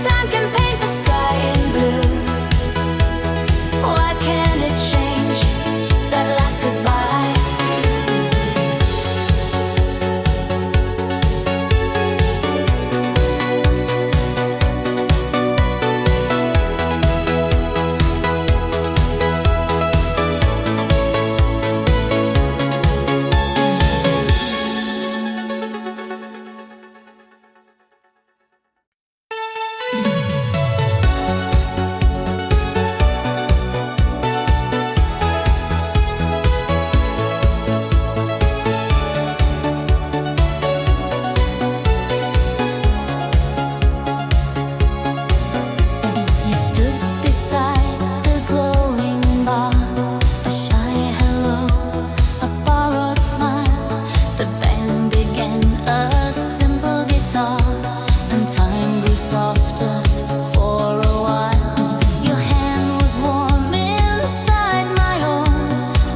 time can paint the sky in blue. Why can't it change that last goodbye? You stood beside the glowing bar, a shy hello, a borrowed smile. The band began a simple guitar, and time grew softer for a while. Your hand was warm inside my own.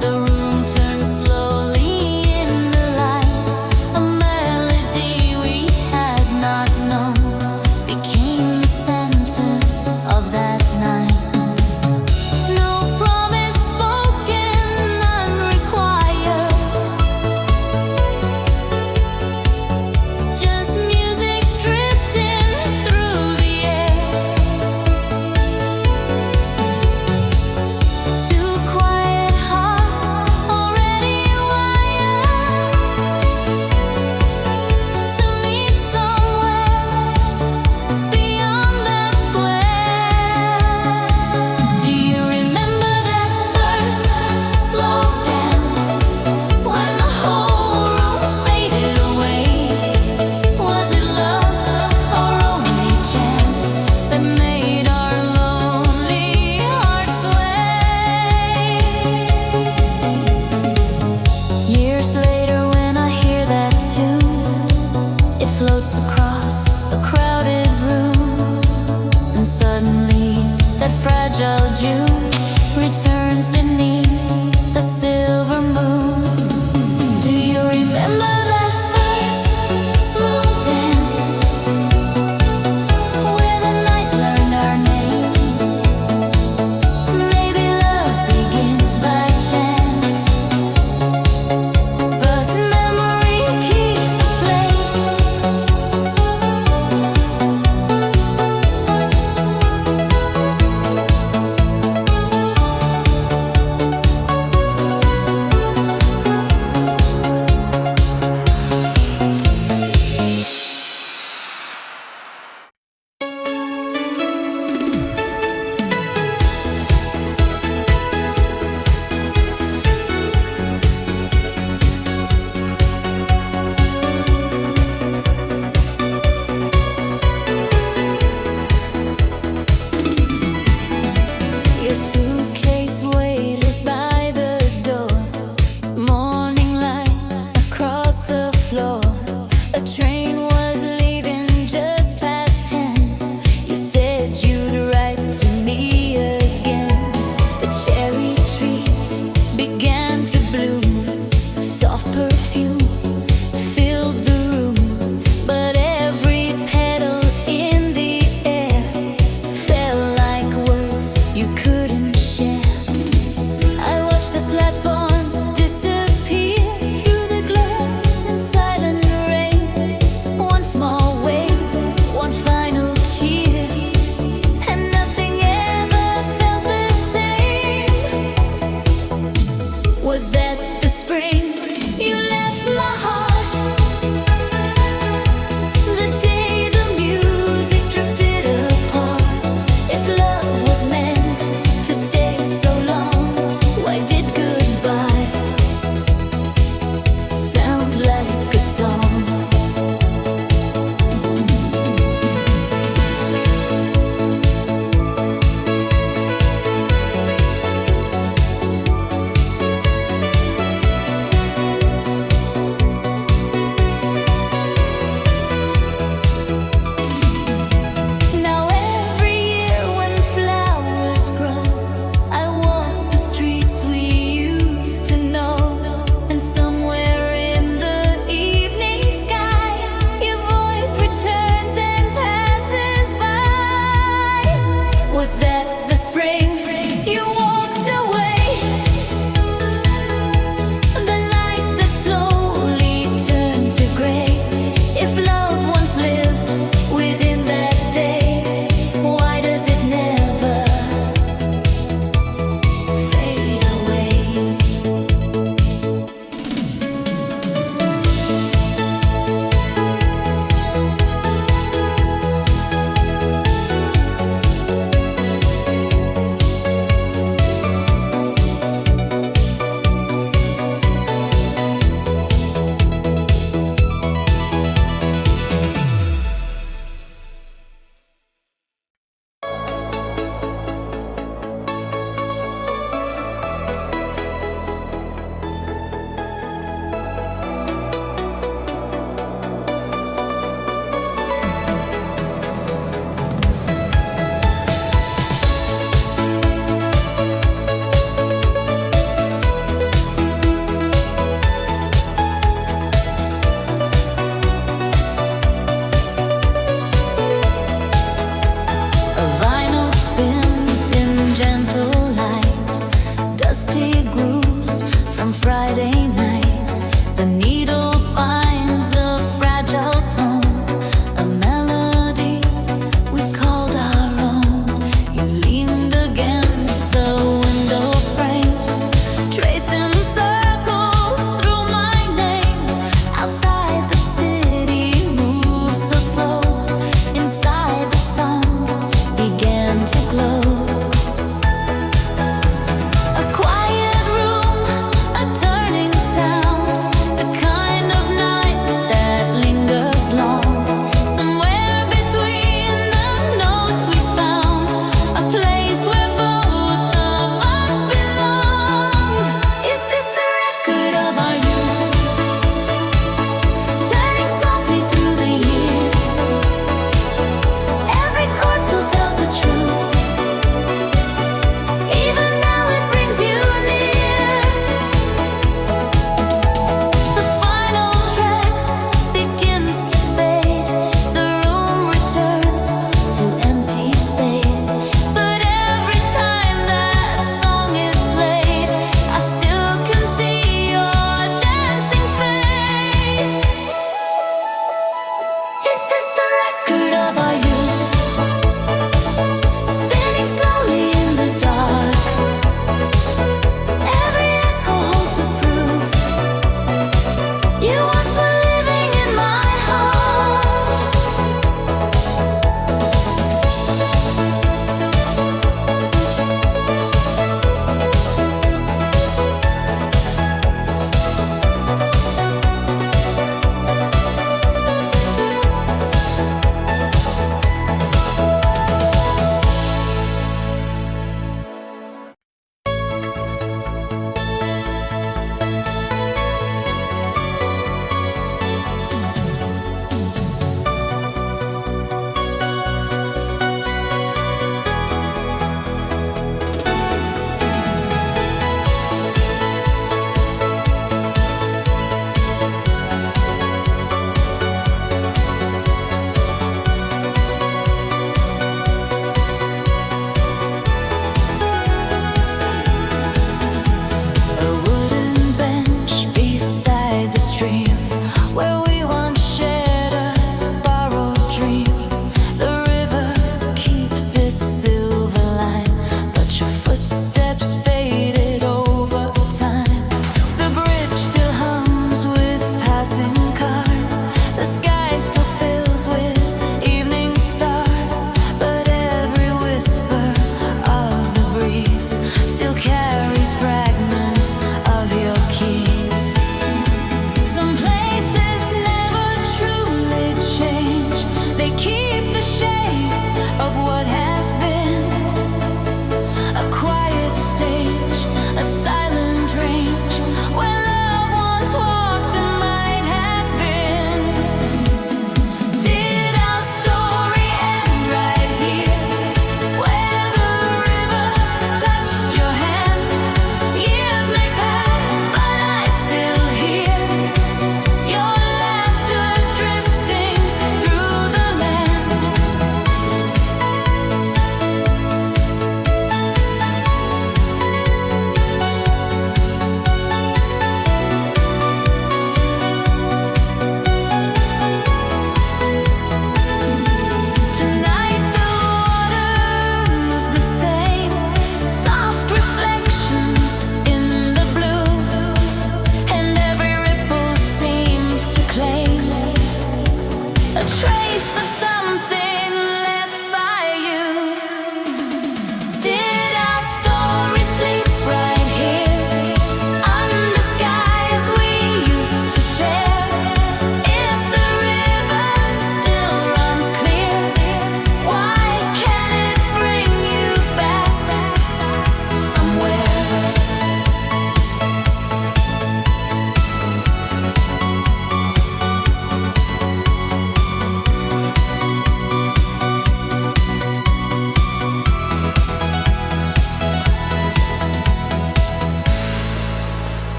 The room turned slowly in the light. A melody we had not known became the center of that night. No promise spoken, unrequired. Just music drifting through the air. Two quiet hearts already wired to meet somewhere beyond that square. Do you remember that first slow dance when the whole room faded away? Was it love or only chance that made our lonely hearts sway? Years later, when I hear that tune, it floats across a crowded room, and suddenly that fragile June returns beneath the silver moon. Do you remember that first slow dance where the night learned our names? Maybe love begins by chance, but memory keeps the flame.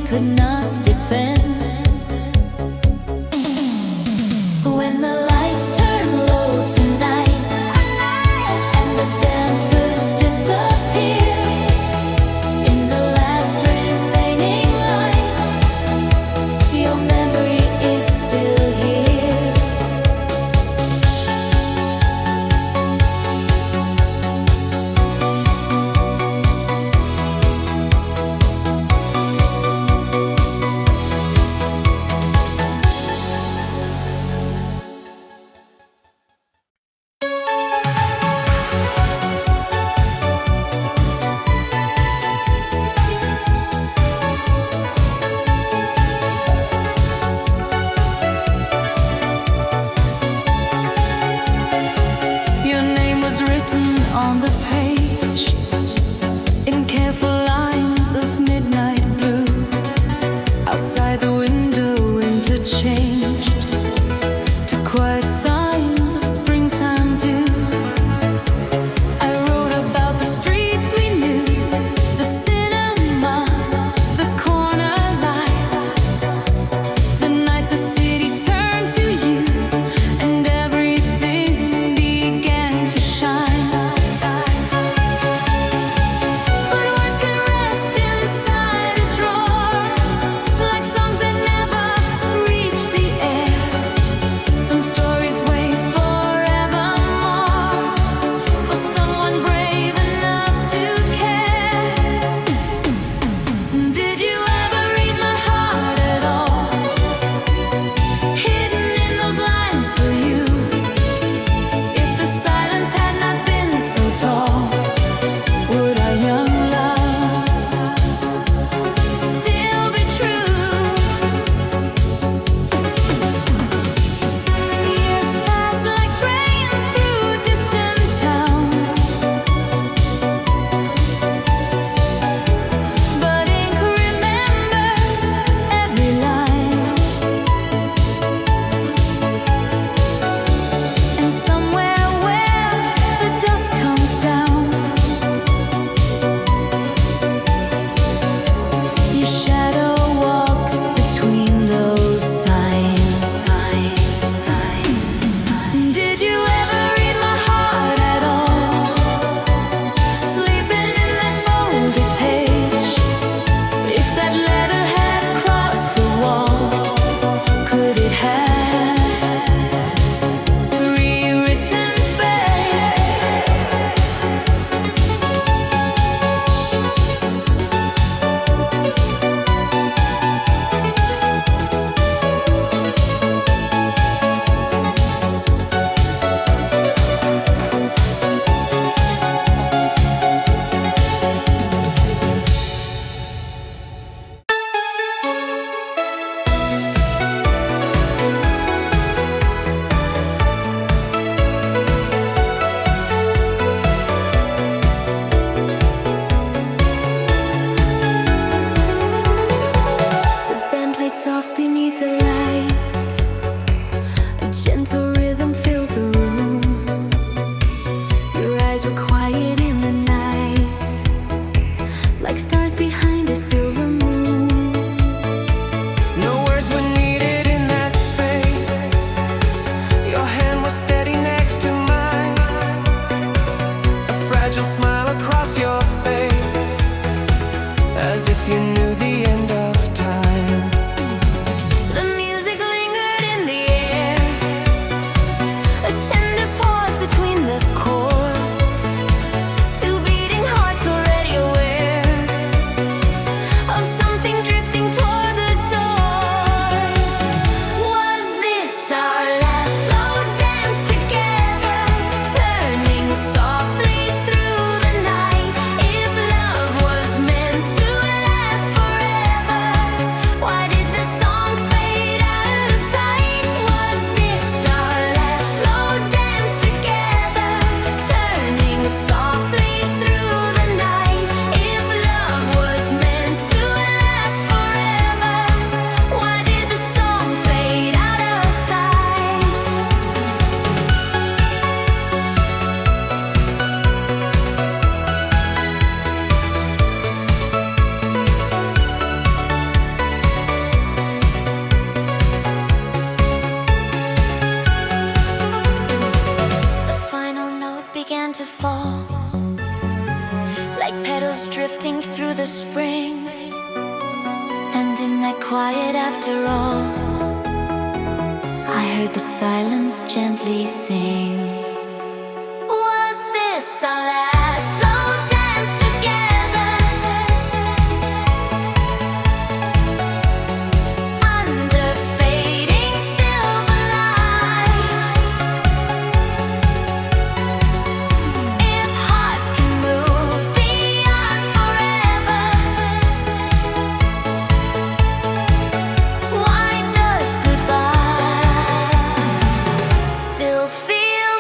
could not defend. When the lights turn low tonight and the dancers disappear in the last remaining light, your memory is still here. quiet after all. I heard the silence gently sing. Was this our last slow dance together? Under fading silver light. If hearts can move beyond forever, why does goodbye still feel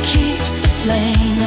keeps the flame.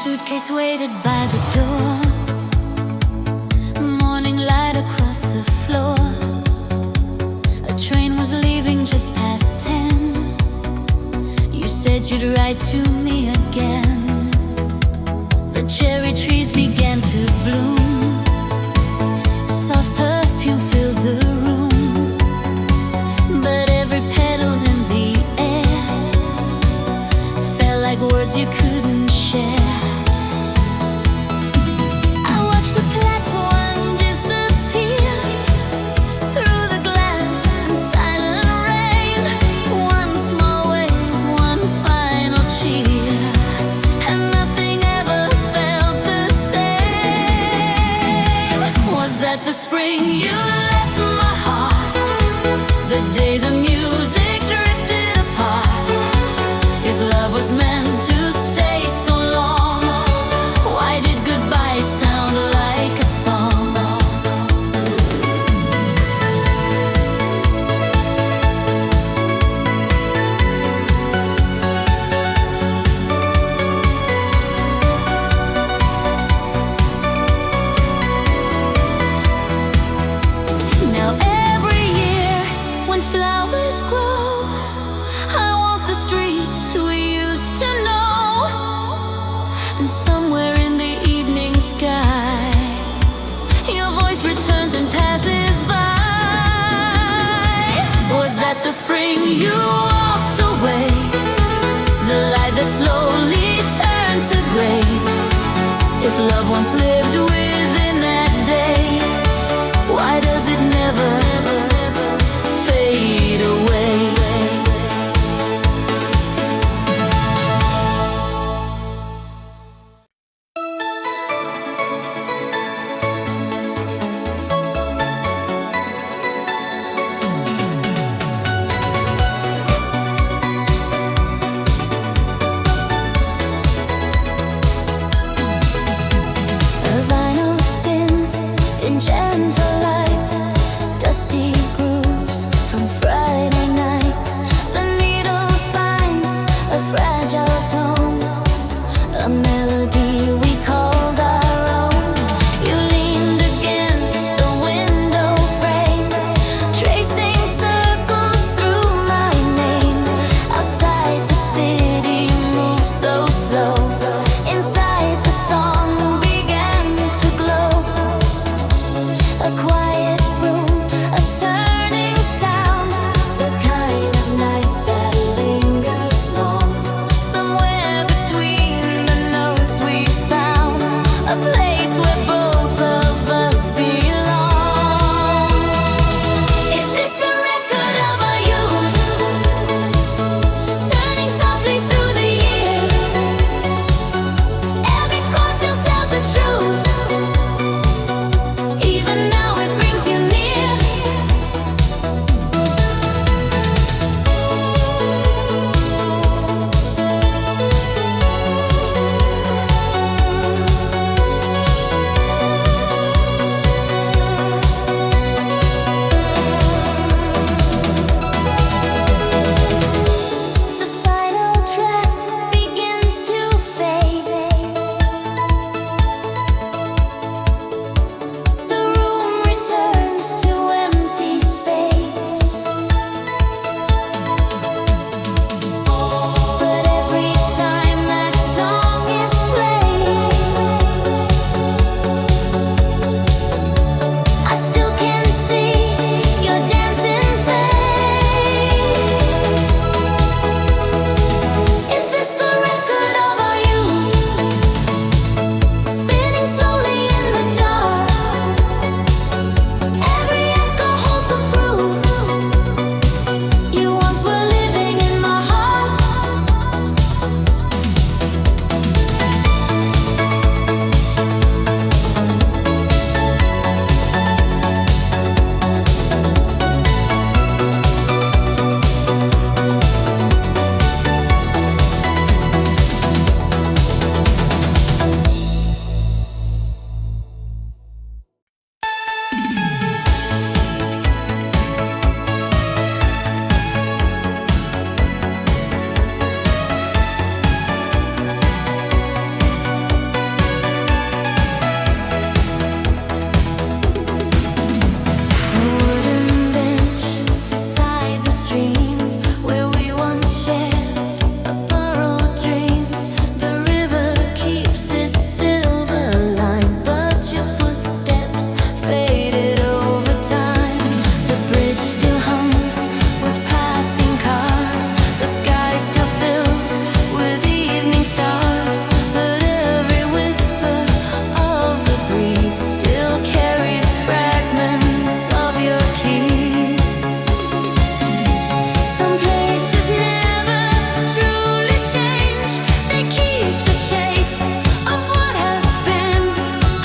Suitcase waited by the door. Morning light across the floor. A train was leaving just past 10. You said you'd write to me again. The cherry trees began to bloom. Soft perfume filled the room, but every petal in the air felt like words you couldn't share. The spring you left my heart, the day the music drifted apart. If love was meant to stay so long, why did goodbye sound like a song? Flowers grow, I walk the streets we used to know, and somewhere in the evening sky, your voice returns and passes by. Was that the spring you walked away? The light that slowly turned to gray. If love once lived within that day, why does it never fade away? A your keys. Some places never truly change. They keep the shape of what has been.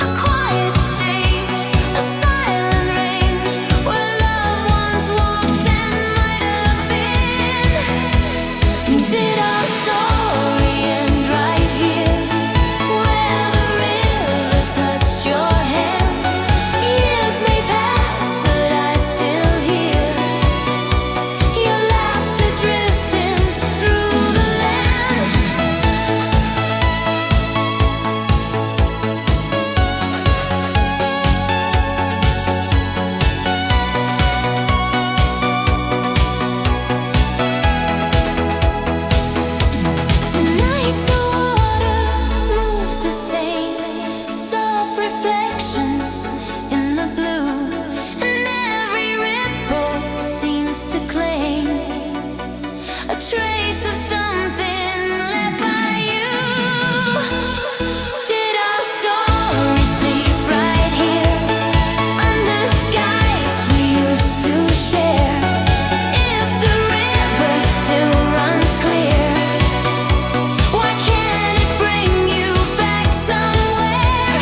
A quiet stage, a silent range, where loved ones walked and might have been. Did our story end right here, where the river touched your hand? Years may pass, but I still hear your laughter drifting through the land. Tonight the water moves the same, soft reflections in the blue, and every ripple seems to claim a trace of something left by you. Did our story sleep right here, under skies we used to share? If the river still runs clear, why can't it bring you back somewhere?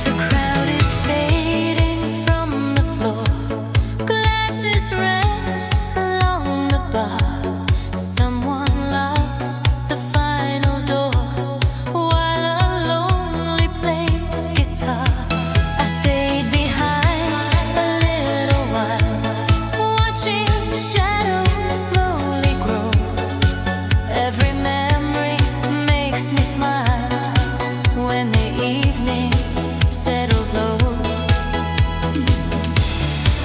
The crowd is fading from the floor. Glasses rest along the bar. Someone locks the final door while a lonely plays guitar. I stayed behind a little while, watching shadows slowly grow. Every memory makes me smile when the evening settles low.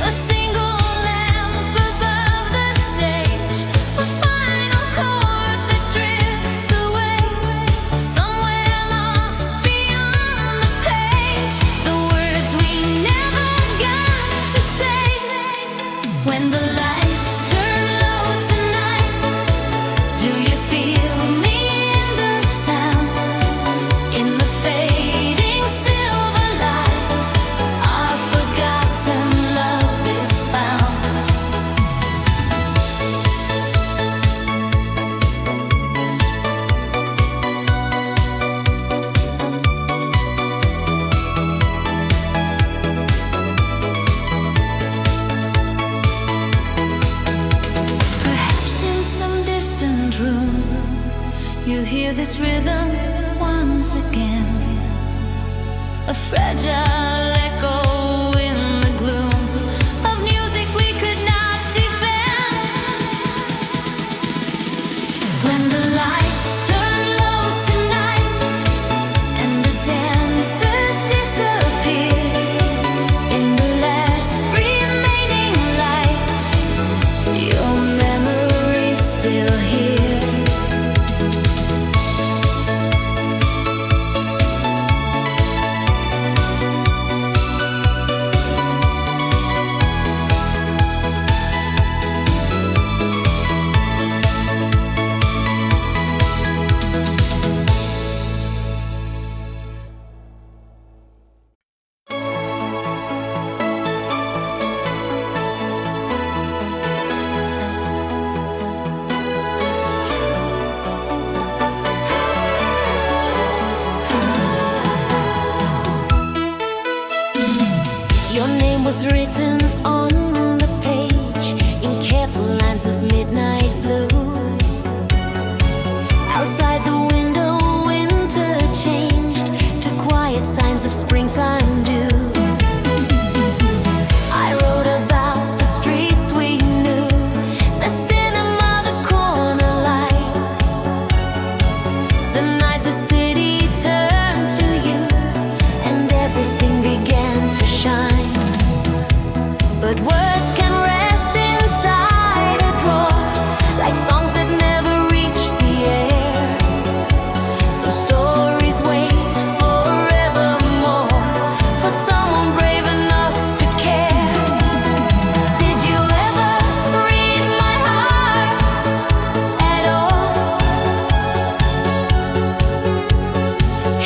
A single lamp above the stage, a final chord that drifts away, somewhere lost beyond the page. The words we never got to say. When the lights turn low tonight, do you feel me in the sound? In the fading silver light, our forgotten love is found. Perhaps in some distant room, you hear this rhythm once again. A fragile echo in the gloom of music we could not defend. When the lights turn low tonight and the dancers disappear, in the last remaining light, your memory's still here. Your name was written on the page in careful lines of midnight blue. Outside the window, winter changed to quiet signs of springtime dew. I wrote about the streets we knew, the cinema, the corner light, the night the city turned to you but words can rest inside a drawer, like songs that never reach the air. Some stories wait forevermore for someone brave enough to care. Did you ever read my heart at all?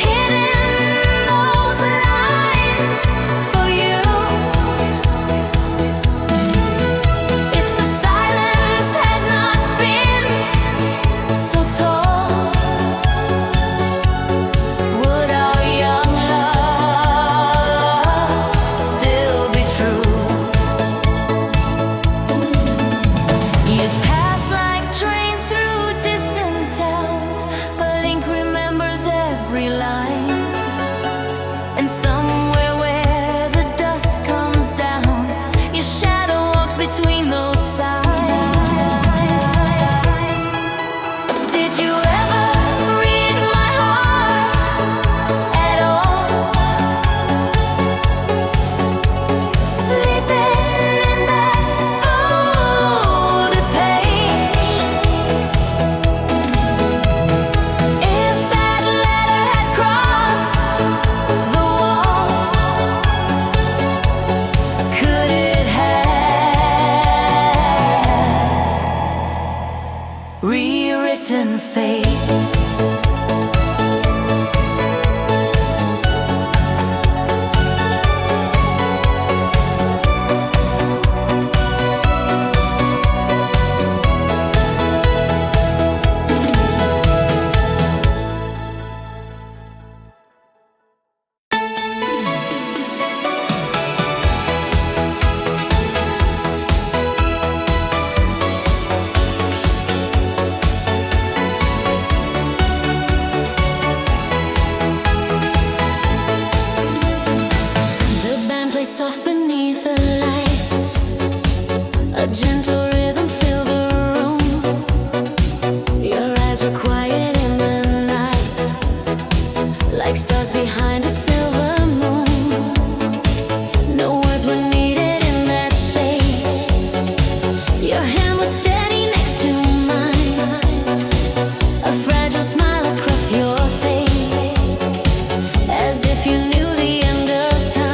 Hidden those lines for you. If the silence had not been so tall, would our young love still be true? Years pass like trains through distant towns, but ink remembers every line. And somewhere where the dust comes down, your shadow walks between those signs. Did you ever read my heart at all? Sleeping in that folded page. If that letter had crossed the wall, could it have rewritten fate? The band plays soft beneath the lights. A gentle rhythm filled the room. Your eyes were quiet in the night, like stars behind a silver moon. No words were needed in that space. Your hand was steady next to mine, a fragile smile across your face, as if you knew the end of time.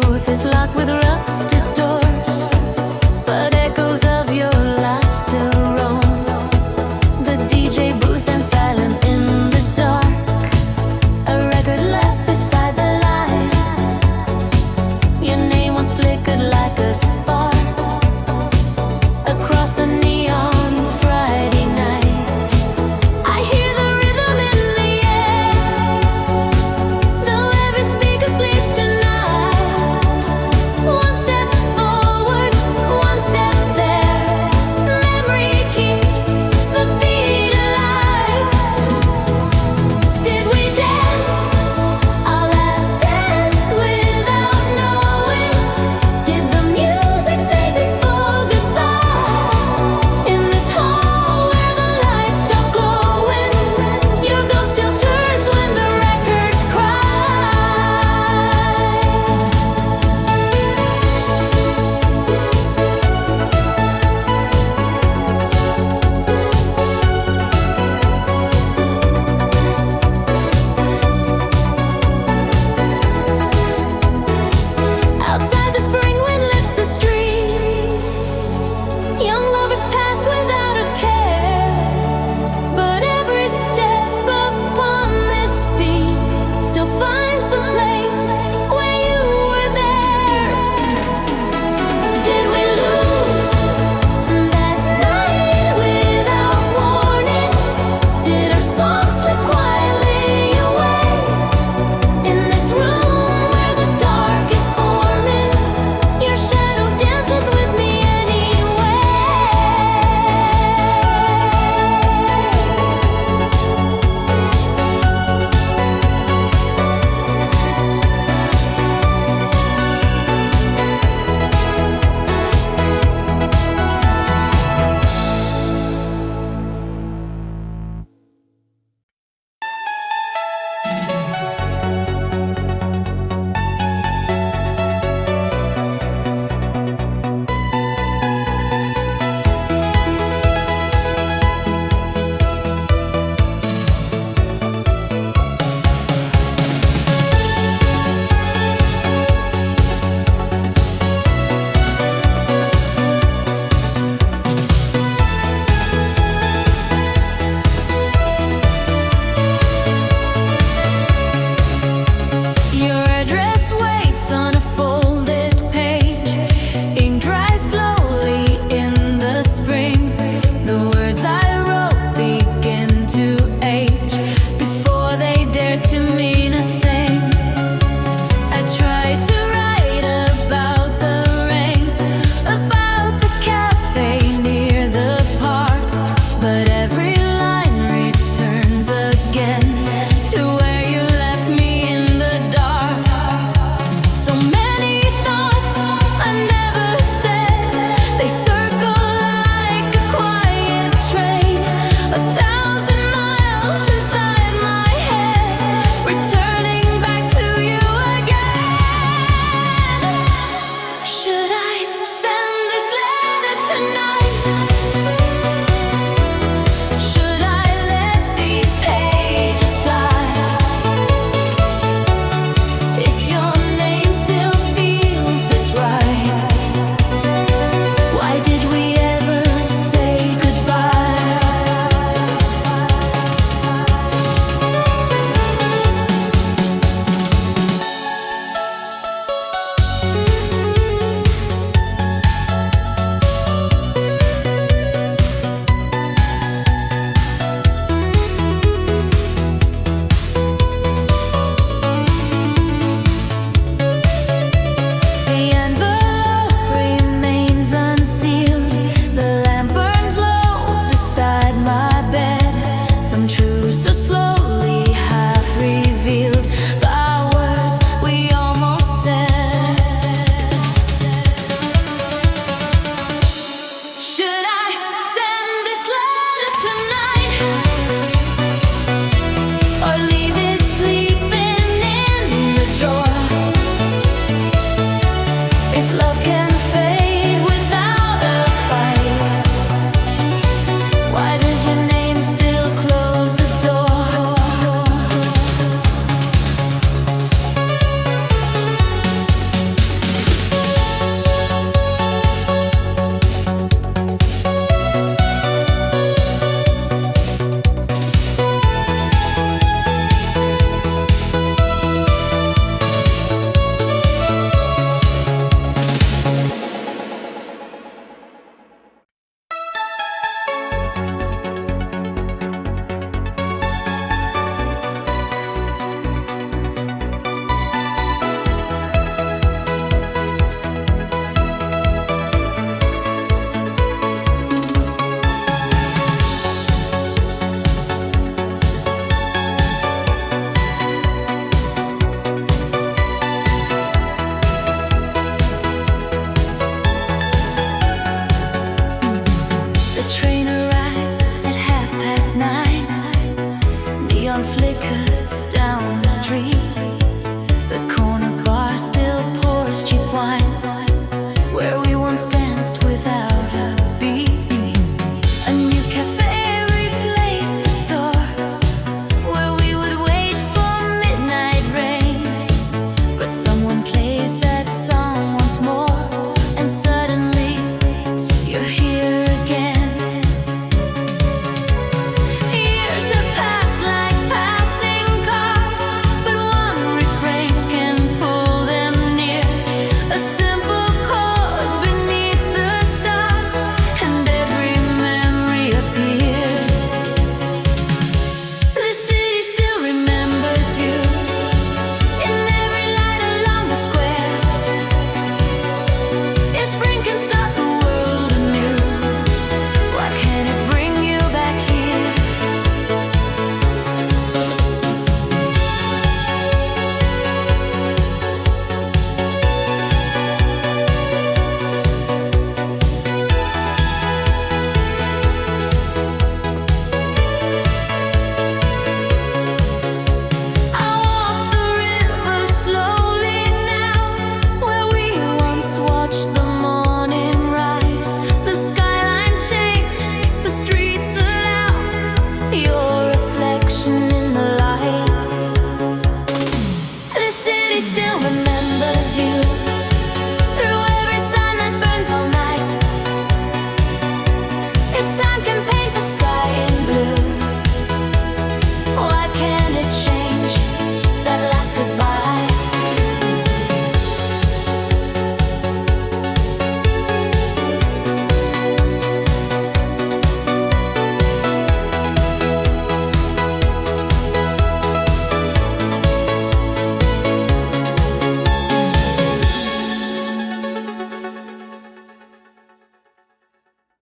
booth is locked with rusted doors.